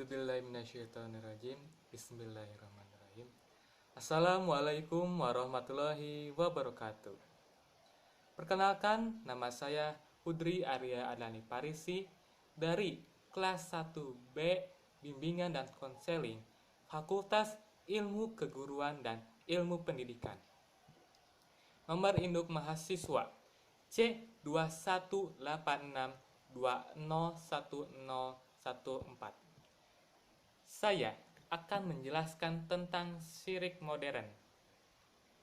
A'udzubillahiminasyaitonirrajim. Bismillahirrahmanirrahim. Assalamualaikum warahmatullahi wabarakatuh. Perkenalkan, nama saya Hudri Arya Adani Parisi dari kelas 1B Bimbingan dan Konseling Fakultas Ilmu Keguruan dan Ilmu Pendidikan. Nomor induk mahasiswa C2186201014. Saya akan menjelaskan tentang syirik modern.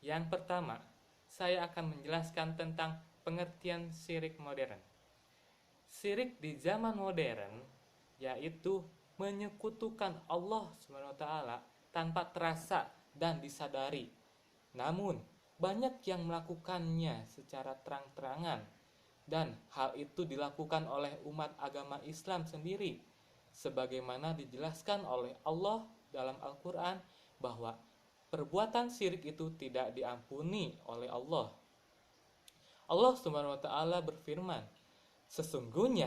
Yang pertama, saya akan menjelaskan tentang pengertian syirik modern. Syirik di zaman modern yaitu menyekutukan Allah SWT tanpa terasa dan disadari. Namun, banyak yang melakukannya secara terang-terangan, dan hal itu dilakukan oleh umat agama Islam sendiri, sebagaimana dijelaskan oleh Allah dalam Al-Quran bahwa perbuatan syirik itu tidak diampuni oleh Allah. Allah SWT berfirman, sesungguhnya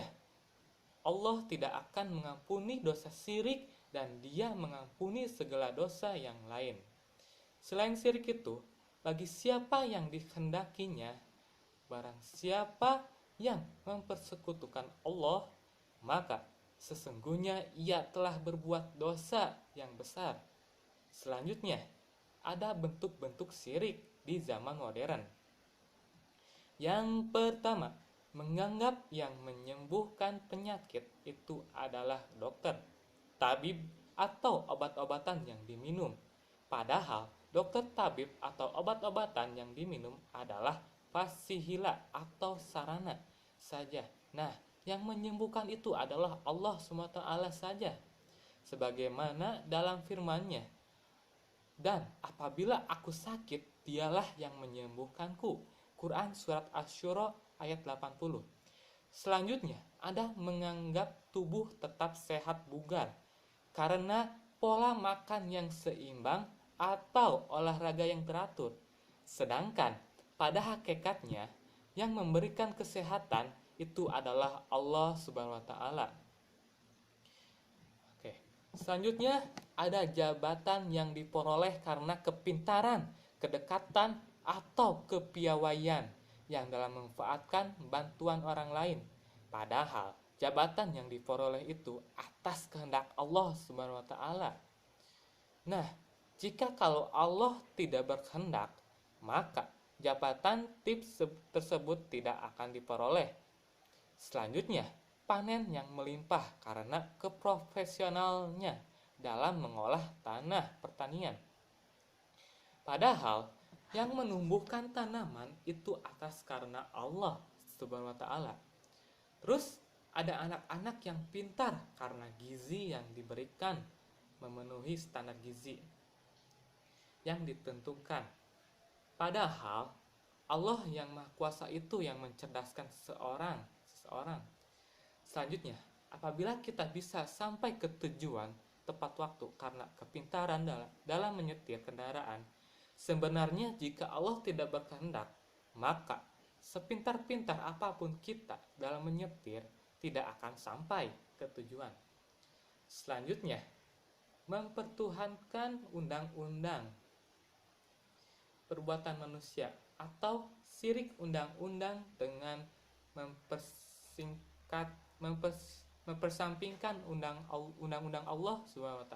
Allah tidak akan mengampuni dosa syirik dan Dia mengampuni segala dosa yang lain. Selain syirik itu, bagi siapa yang dikehendakinya, barang siapa yang mempersekutukan Allah, maka sesungguhnya ia telah berbuat dosa yang besar. Selanjutnya, ada bentuk-bentuk syirik di zaman modern. Yang pertama, menganggap yang menyembuhkan penyakit itu adalah dokter, tabib, atau obat-obatan yang diminum. Padahal, dokter, tabib, atau obat-obatan yang diminum adalah fasihila atau sarana saja. Nah, yang menyembuhkan itu adalah Allah SWT saja. Sebagaimana dalam firman-Nya, dan apabila aku sakit, dialah yang menyembuhkanku. Quran Surat Asy-Syura ayat 80. Selanjutnya, ada menganggap tubuh tetap sehat bugar karena pola makan yang seimbang atau olahraga yang teratur. Sedangkan pada hakikatnya yang memberikan kesehatan itu adalah Allah Subhanahu wa taala. Oke. Selanjutnya ada jabatan yang diperoleh karena kepintaran, kedekatan, atau kepiawaian yang dalam memanfaatkan bantuan orang lain. Padahal jabatan yang diperoleh itu atas kehendak Allah Subhanahu wa taala. Nah, jika kalau Allah tidak berkehendak, maka jabatan tips tersebut tidak akan diperoleh. Selanjutnya, panen yang melimpah karena keprofesionalnya dalam mengolah tanah pertanian. Padahal yang menumbuhkan tanaman itu atas karena Allah Subhanahu wa taala. Terus ada anak-anak yang pintar karena gizi yang diberikan memenuhi standar gizi yang ditentukan. Padahal Allah yang Maha Kuasa itu yang mencerdaskan seseorang. Selanjutnya, apabila kita bisa sampai ke tujuan tepat waktu karena kepintaran dalam menyetir kendaraan, sebenarnya jika Allah tidak berkehendak, maka sepintar-pintar apapun kita dalam menyetir tidak akan sampai ke tujuan. Selanjutnya, mempertuhankan undang-undang perbuatan manusia atau syirik undang-undang dengan mempersampingkan undang-undang Allah SWT.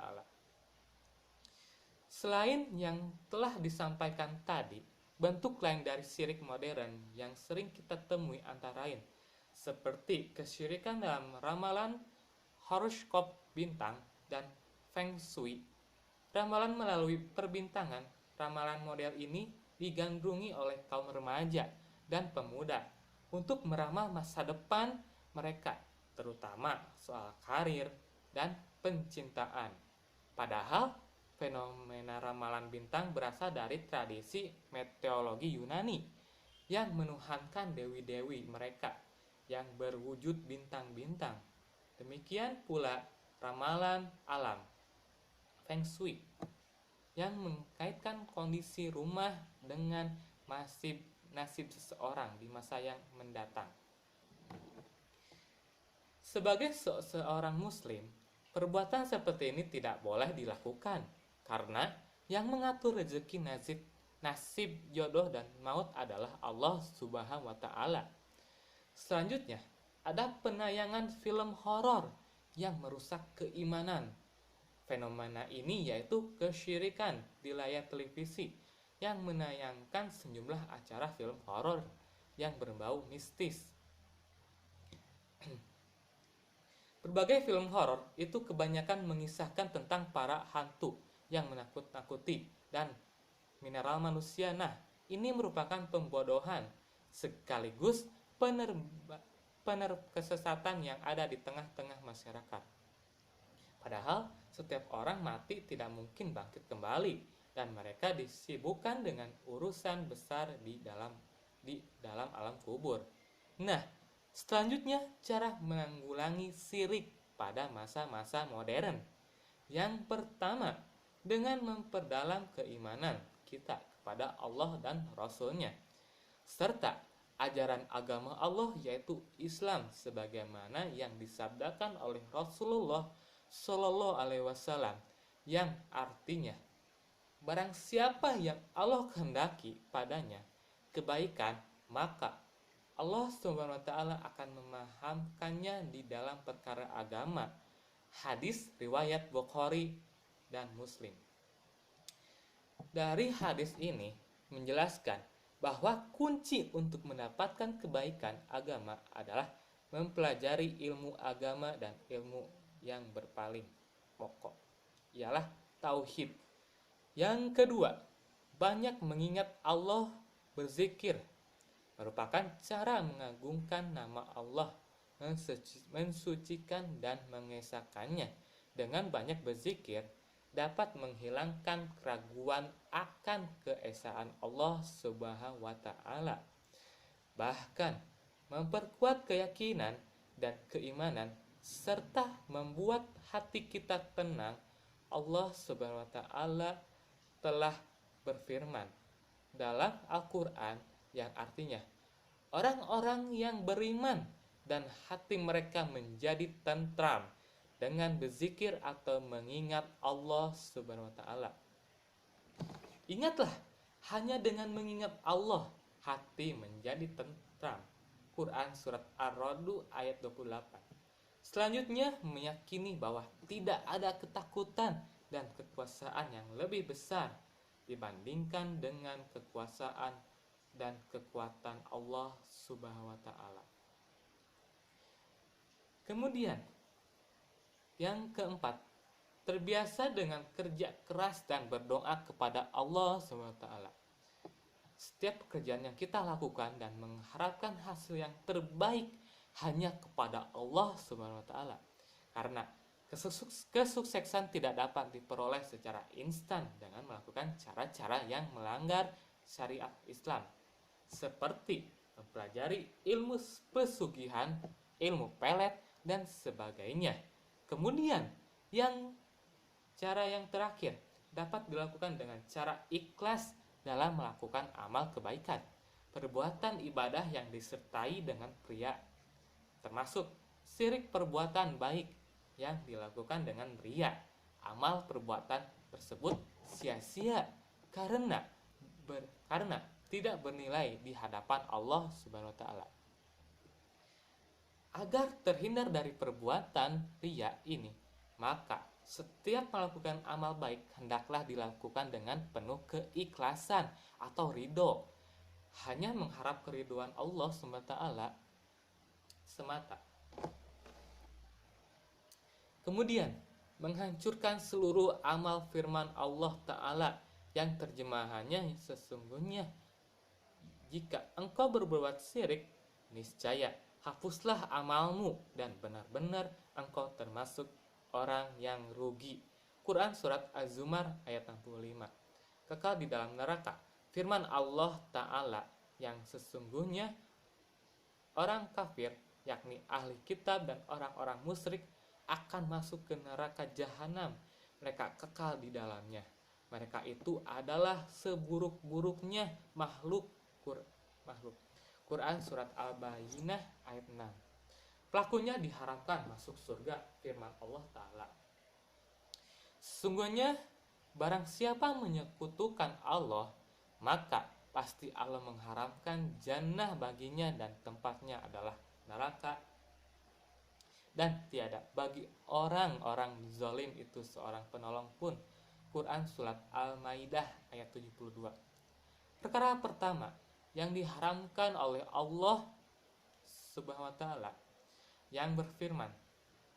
Selain yang telah disampaikan tadi, bentuk lain dari syirik modern yang sering kita temui antara lain seperti kesyirikan dalam ramalan, horoskop bintang, dan feng shui. Ramalan melalui perbintangan, ramalan model ini digandrungi oleh kaum remaja dan pemuda untuk meramal masa depan mereka, terutama soal karir dan pencintaan. Padahal fenomena ramalan bintang berasal dari tradisi meteorologi Yunani yang menuhankan dewi-dewi mereka yang berwujud bintang-bintang. Demikian pula ramalan alam, feng shui, yang mengkaitkan kondisi rumah dengan nasib seseorang di masa yang mendatang. Sebagai seorang muslim, Perbuatan seperti ini tidak boleh dilakukan karena yang mengatur rezeki, nasib, jodoh dan maut adalah Allah Subhanahu wa taala. Selanjutnya, ada penayangan film horor yang merusak keimanan. Fenomena ini yaitu kesyirikan di layar televisi yang menayangkan sejumlah acara film horor yang berbau mistis. Berbagai film horor itu kebanyakan mengisahkan tentang para hantu yang menakut-nakuti dan mineral manusia. Nah, ini merupakan pembodohan sekaligus kesesatan yang ada di tengah-tengah masyarakat. Padahal setiap orang mati tidak mungkin bangkit kembali dan mereka disibukkan dengan urusan besar di dalam alam kubur. Nah, selanjutnya cara menanggulangi syirik pada masa-masa modern. Yang pertama, dengan memperdalam keimanan kita kepada Allah dan Rasul-Nya, serta ajaran agama Allah yaitu Islam sebagaimana yang disabdakan oleh Rasulullah Shallallahu Alaihi Wasallam, yang artinya barang siapa yang Allah kehendaki padanya kebaikan, maka Allah Subhanahu wa taala akan memahamkannya di dalam perkara agama. Hadis riwayat Bukhari dan Muslim. Dari hadis ini menjelaskan bahwa kunci untuk mendapatkan kebaikan agama adalah mempelajari ilmu agama dan ilmu yang berpaling pokok, ialah tauhid. Yang kedua, banyak mengingat Allah, berzikir merupakan cara mengagungkan nama Allah, mensucikan dan mengesahkannya. Dengan banyak berzikir dapat menghilangkan keraguan akan keesaan Allah Subhanahu wa taala. Bahkan memperkuat keyakinan dan keimanan serta membuat hati kita tenang. Allah Subhanahu wa taala telah berfirman dalam Al-Qur'an yang artinya, orang-orang yang beriman dan hati mereka menjadi tentram dengan berzikir atau mengingat Allah Subhanahu wa taala. Ingatlah, hanya dengan mengingat Allah hati menjadi tentram. Quran surat Ar-Ra'd ayat 28. Selanjutnya, meyakini bahwa tidak ada ketakutan dan kekuasaan yang lebih besar dibandingkan dengan kekuasaan dan kekuatan Allah Subhanahu wa taala. Kemudian, yang keempat, terbiasa dengan kerja keras dan berdoa kepada Allah Subhanahu wa taala. Setiap pekerjaan yang kita lakukan dan mengharapkan hasil yang terbaik hanya kepada Allah Subhanahu wa taala. Karena kesuksesan tidak dapat diperoleh secara instan dengan melakukan cara-cara yang melanggar syariat Islam, seperti mempelajari ilmu pesugihan, ilmu pelet, dan sebagainya. Kemudian, cara yang terakhir dapat dilakukan dengan cara ikhlas dalam melakukan amal kebaikan, perbuatan ibadah yang disertai dengan riya, termasuk syirik perbuatan baik yang dilakukan dengan riya. Amal perbuatan tersebut sia-sia karena tidak bernilai di hadapan Allah Subhanahu wa taala. Agar terhindar dari perbuatan riya ini, maka setiap melakukan amal baik hendaklah dilakukan dengan penuh keikhlasan atau ridho, hanya mengharap keriduan Allah Subhanahu wa taala semata. Kemudian, menghancurkan seluruh amal firman Allah Ta'ala yang terjemahannya sesungguhnya, jika engkau berbuat syirik, niscaya hapuslah amalmu dan benar-benar engkau termasuk orang yang rugi. Quran surat Az-Zumar ayat 65. Kekal di dalam neraka. Firman Allah Ta'ala yang sesungguhnya orang kafir, yakni ahli kitab dan orang-orang musyrik, akan masuk ke neraka jahanam. Mereka kekal di dalamnya. Mereka itu adalah seburuk-buruknya makhluk. Quran surat Al-Bayyinah ayat 6. Pelakunya diharapkan masuk surga, firman Allah Ta'ala. Sesungguhnya barang siapa menyekutukan Allah, maka pasti Allah mengharamkan jannah baginya dan tempatnya adalah neraka. Dan tiada bagi orang-orang zalim itu seorang penolong pun. Quran Surat Al-Maidah ayat 72. Perkara pertama yang diharamkan oleh Allah Subhanahu wa taala yang berfirman,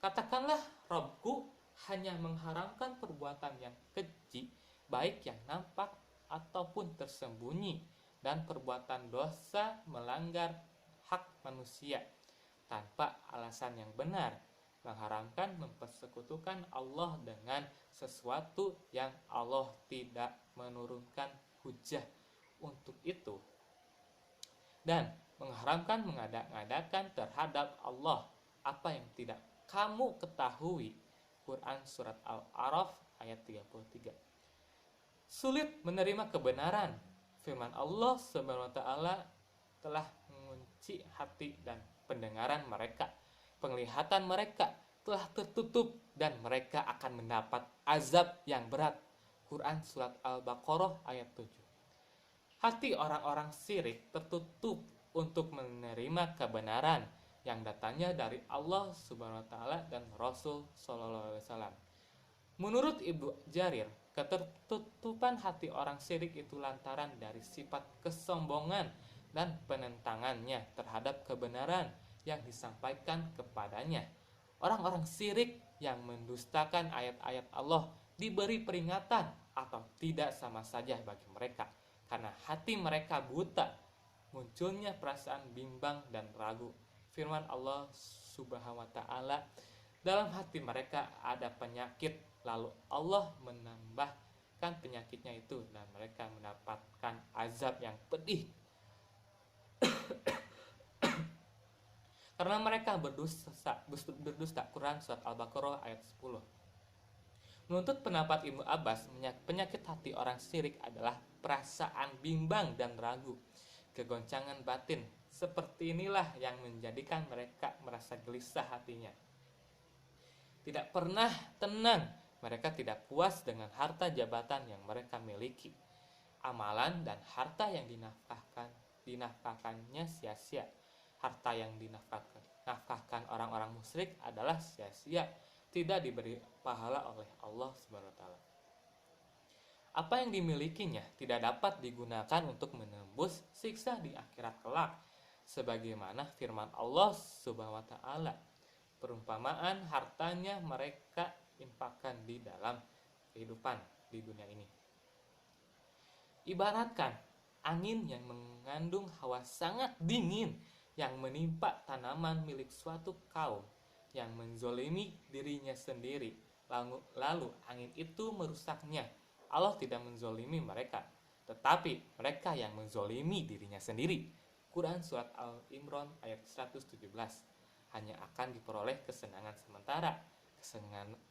"Katakanlah, Robku hanya mengharamkan perbuatan yang keji, baik yang nampak ataupun tersembunyi, dan perbuatan dosa melanggar hak manusia tanpa alasan yang benar, mengharamkan mempersekutukan Allah dengan sesuatu yang Allah tidak menurunkan hujah untuk itu, dan mengharamkan mengada-ngadakan terhadap Allah apa yang tidak kamu ketahui." Quran Surat Al-A'raf ayat 33. Sulit menerima kebenaran. Firman Allah Subhanahu wa taala telah mengunci hati dan pendengaran mereka. Penglihatan mereka telah tertutup dan mereka akan mendapat azab yang berat. Quran Surat Al-Baqarah ayat 7. Hati orang-orang syirik tertutup untuk menerima kebenaran yang datangnya dari Allah Subhanahu wa taala dan Rasul sallallahu alaihi wasallam. Menurut Ibnu Jarir, ketertutupan hati orang syirik itu lantaran dari sifat kesombongan dan penentangannya terhadap kebenaran yang disampaikan kepadanya. Orang-orang syirik yang mendustakan ayat-ayat Allah diberi peringatan atau tidak sama saja bagi mereka, karena hati mereka buta, munculnya perasaan bimbang dan ragu. Firman Allah Subhanahu wa taala, dalam hati mereka ada penyakit, lalu Allah menambahkan penyakitnya itu dan mereka mendapatkan azab yang pedih karena mereka berdusta. Quran Surat Al-Baqarah ayat 10. Menurut pendapat Ibnu Abbas, penyakit hati orang syirik adalah perasaan bimbang dan ragu, kegoncangan batin. Seperti inilah yang menjadikan mereka merasa gelisah hatinya, tidak pernah tenang. Mereka tidak puas dengan harta jabatan yang mereka miliki. Amalan dan harta yang dinafkahkannya sia-sia. Harta yang dinafkahkan orang-orang musyrik adalah sia-sia, tidak diberi pahala oleh Allah Subhanahu wa taala. Apa yang dimilikinya tidak dapat digunakan untuk menembus siksa di akhirat kelak, sebagaimana firman Allah Subhanahu wa taala, perumpamaan hartanya mereka infakkan di dalam kehidupan di dunia ini. Ibaratkan angin yang mengandung hawa sangat dingin yang menimpa tanaman milik suatu kaum yang menzolimi dirinya sendiri, lalu angin itu merusaknya. Allah tidak menzolimi mereka, tetapi mereka yang menzolimi dirinya sendiri. Quran Surat Al-Imran ayat 117. Hanya akan diperoleh kesenangan sementara,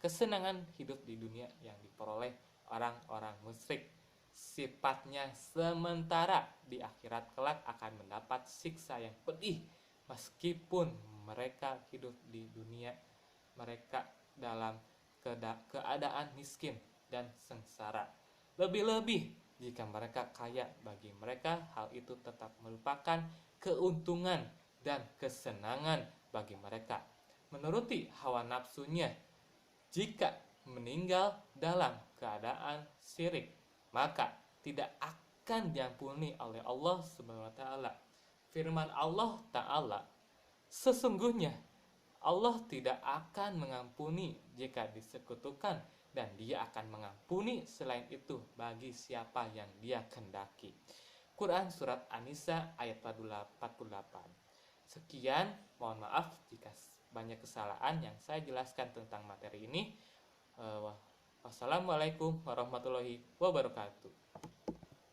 kesenangan hidup di dunia yang diperoleh orang-orang musyrik sifatnya sementara. Di akhirat kelak akan mendapat siksa yang pedih. Meskipun mereka hidup di dunia, mereka dalam keadaan miskin dan sengsara. Lebih-lebih jika mereka kaya, bagi mereka hal itu tetap merupakan keuntungan dan kesenangan bagi mereka. Menuruti hawa nafsunya, jika meninggal dalam keadaan syirik, maka tidak akan diampuni oleh Allah Subhanahu wa taala. Firman Allah taala, sesungguhnya Allah tidak akan mengampuni jika disekutukan, dan Dia akan mengampuni selain itu bagi siapa yang Dia kehendaki. Quran Surat An-Nisa ayat 48. Sekian, mohon maaf jika banyak kesalahan yang saya jelaskan tentang materi ini. Wassalamualaikum warahmatullahi wabarakatuh.